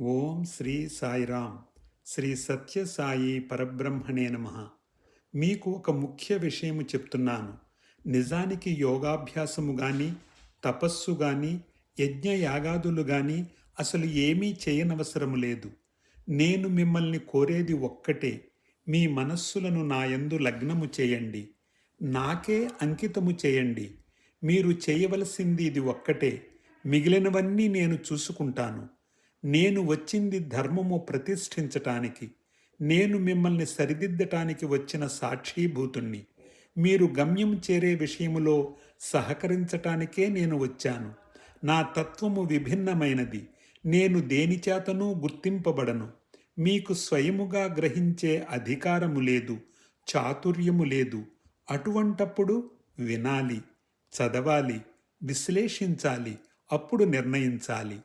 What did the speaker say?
ఓం శ్రీ సాయిరామ్. శ్రీ సత్య సాయి పరబ్రహ్మణే నమః. మీకు ఒక ముఖ్య విషయము చెప్తున్నాను. నిజానికి యోగాభ్యాసము గాని, తపస్సు గాని, యజ్ఞయాగాదులు గాని అసలు ఏమీ చేయనవసరము లేదు. నేను మిమ్మల్ని కోరేది ఒక్కటే, మీ మనస్సులను నాయందు లగ్నము చేయండి. నాకే అంకితము చేయండి. మీరు చేయవలసింది ఇది ఒక్కటే, మిగిలినవన్నీ నేను చూసుకుంటాను. నేను వచ్చింది ధర్మము ప్రతిష్ఠించటానికి. నేను మిమ్మల్ని సరిదిద్దటానికి వచ్చిన సాక్షీభూతుణ్ణి. మీరు గమ్యం చేరే విషయములో సహకరించటానికే నేను వచ్చాను. నా తత్వము విభిన్నమైనది. నేను దేనిచేతనూ గుర్తింపబడను. మీకు స్వయముగా గ్రహించే అధికారము లేదు, చాతుర్యము లేదు. అటువంటప్పుడు వినాలి, చదవాలి, విశ్లేషించాలి, అప్పుడు నిర్ణయించాలి.